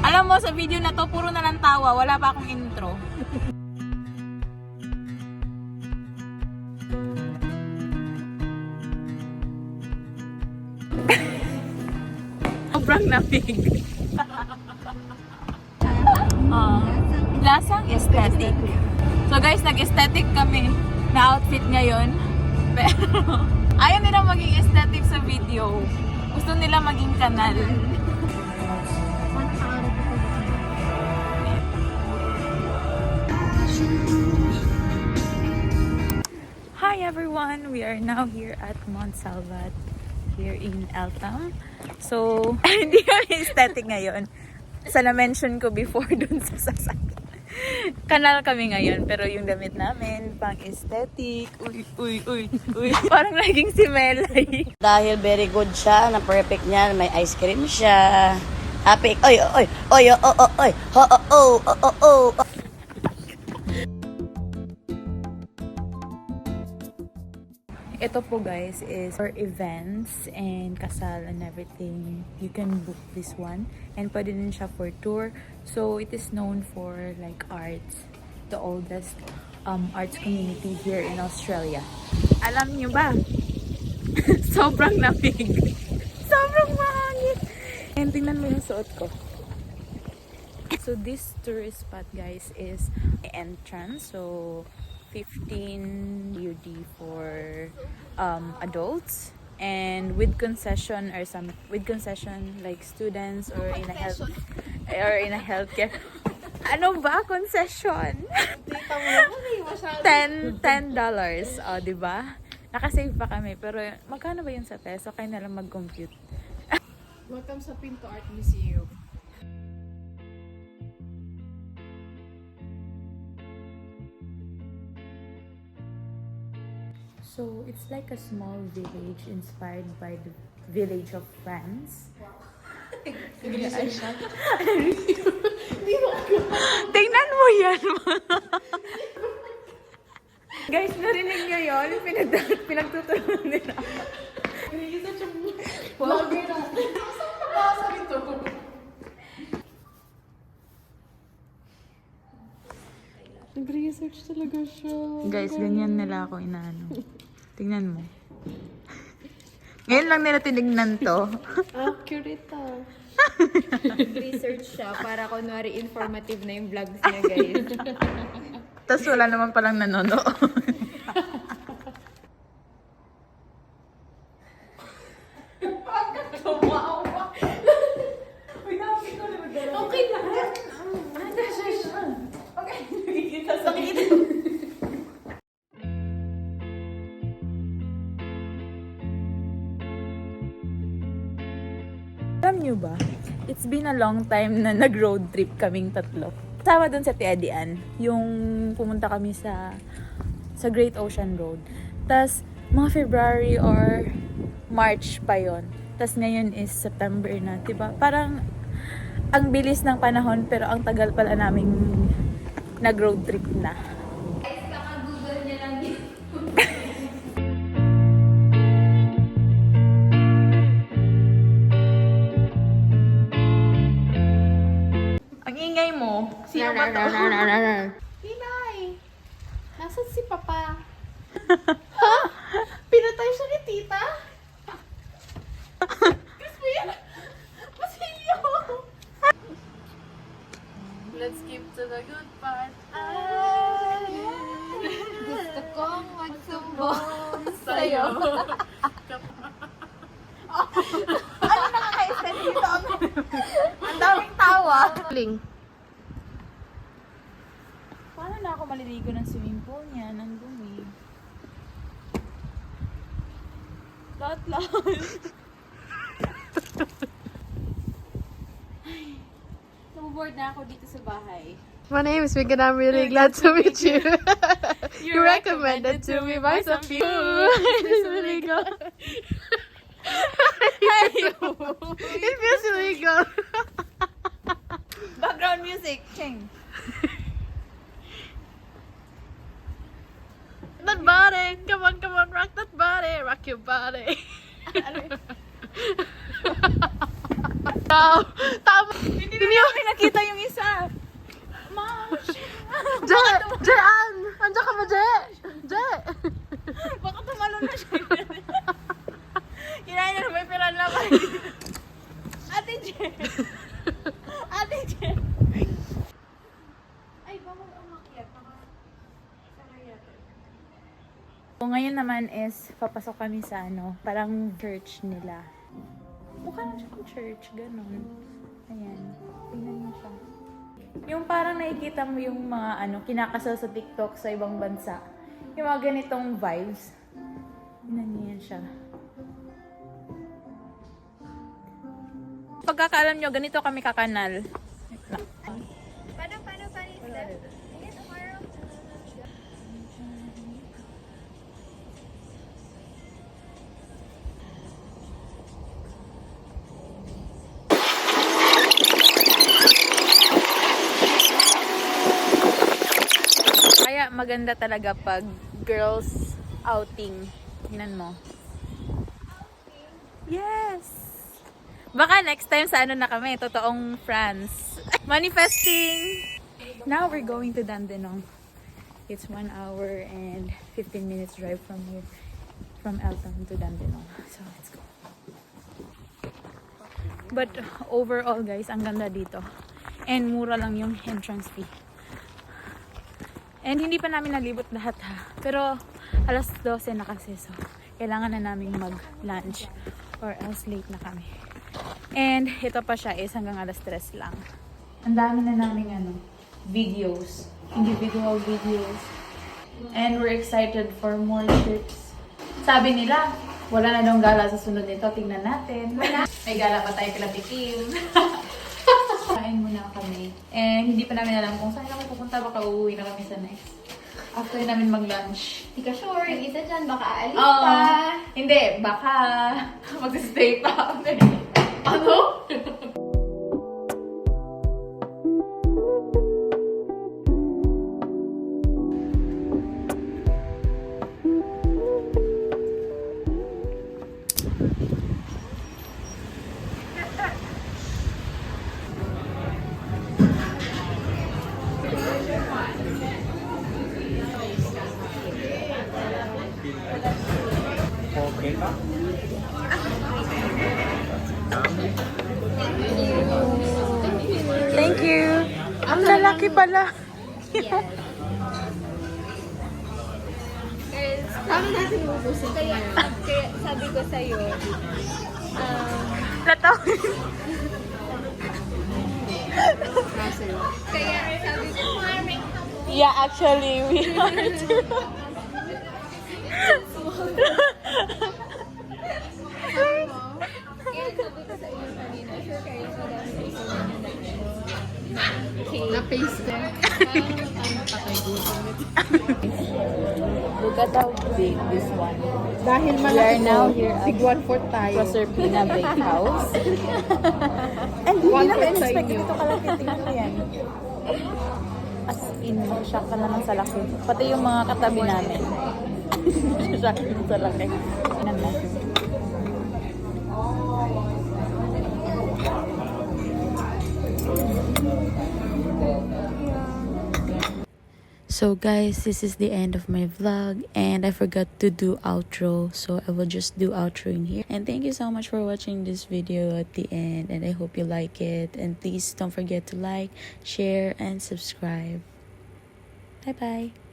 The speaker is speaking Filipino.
Alam mo, sa video na to, puro na lang tawa. Wala pa akong intro. Sobrang namig. Lasang aesthetic. So guys, nag-aesthetic kami na outfit ngayon. Pero ayaw nila maging aesthetic sa video. Gusto nila maging kanal. Hi everyone! We are now here at Mount Salvat here in Eltham. So, hindi kami aesthetic ngayon. Sa na-mention ko before dun sa sasakyan. Kanal kami ngayon, pero yung damit namin, pang aesthetic. Uy. Parang naging si Melay. Dahil very good siya, na perfect niya, may ice cream siya. Happy, oy. Ito po guys is for events and kasal and everything. You can book this one. And pwede din siya for tour. So it is known for like arts. The oldest arts community here in Australia. Alam niyo ba? Sobrang lamig. Sobrang mahangin. And tingnan mo yung suot ko. So this tourist spot guys is the entrance. So 15 UD for adults, and with concession like students or in a healthcare. Ano ba concession? $10. Oh, di ba? Nakasave pa kami, pero magkano ba yun sa peso? Kaya na lang mag-compute. Welcome sa Pinto Art Museum. So it's like a small village inspired by the village of France. Tingnan mo yan. Guys, narinig nyo yun? Pinagtutunan nila. Vlogger natin. Saan nakasa nito? Nag-research talaga siya. Guys, ganyan nila ako inaano. Tingnan mo. Ngayon lang nila tinignan to. Accurate ah. Research siya para kunwari informative na yung vlogs niya, guys. Tapos wala naman palang nanonood. Okay lang. Alam nyo ba? It's been a long time na nag-road trip kaming tatlo. Sama dun sa Tiadian, yung pumunta kami sa Great Ocean Road. Tas mga February or March pa yon. Tas ngayon is September na, diba? Parang ang bilis ng panahon pero ang tagal pala naming nag-road trip na. Guys, naka-google niya lang yun. Ang ingay mo, sino ba to? Hinay! Nasaan si Papa? Ha? Pinatay siya ni Tita? Crispin! Basilio! Let's skip to the good part. Gusto kong magsumbong Sa'yo. Ano nakaka-extend dito? Ang daming tawa. Ling. Paano na ako maliligo ng swimming pool niya? Nang dumi. Lahat. Nabuboard na ako dito sa bahay. My name is Megan. I'm really glad to meet you. You recommended to me by some people. It's illegal. It feels illegal. Background music, Cheng. That body, come on, rock that body, rock your body. Tama. Hindi mo pinakita Ngayon naman is, papasok kami sa parang church nila. Mukha lang siyang church, ganun. Ayan. Tingnan niyo siya. Yung parang nakikita mo yung mga kinakasal sa TikTok sa ibang bansa. Yung mga ganitong vibes. Tingnan niyo yan siya. Pagkakaalam nyo, ganito kami kakanal. Paano Kaya maganda talaga pag girls outing. Tingnan mo. Yes! Baka next time sa na kami, totoong France. Manifesting! Now we're going to Dandenong. It's 1 hour and 15 minutes drive from here. From Elton to Dandenong. So let's go. But overall guys, ang ganda dito. And mura lang yung entrance fee. And hindi pa namin nalibot lahat ha. Pero alas 12 na kasi. So kailangan na namin mag-lunch. Or else late na kami. And ito pa siya is hanggang alas 3 lang. Ang dami na namin videos. Individual videos. And we're excited for more trips. Sabi nila, wala na daw gala sa sunod nito. Tingnan natin. May gala pa tayo kila Tikim. Kain muna kami. And hindi pa namin alam kung saan kami pupunta. Baka uuwi na kami sa next. After namin mag-lunch. Hindi ka sure, yung isa dyan, baka aalis pa. Hindi, baka mag-stay pa kami. Ano? Thank you. Ang lalaki pala. Paano natin ubusin? Kaya sabi ko sa'yo, Latawin. kaya sabi ko, Yeah, actually, we are too. kaya sabi ko sa'yo kanina, sure kayo sa dami sa isa na Na-paste ko. Look at how big this one. Dahil We are malaki now to, here at sig 1/4 tayo. Proserpina Bakehouse. And hindi One namin fourth sa expect inyo. ito kalaki. Tingnan mo yan. As in, shock ka naman sa laki. Pati yung mga katabi namin. Shock din sa laki. Tingnan natin. So guys, this is the end of my vlog and I forgot to do outro, so I will just do outro in here. And thank you so much for watching this video at the end, and I hope you like it, and please don't forget to like, share and subscribe. Bye bye.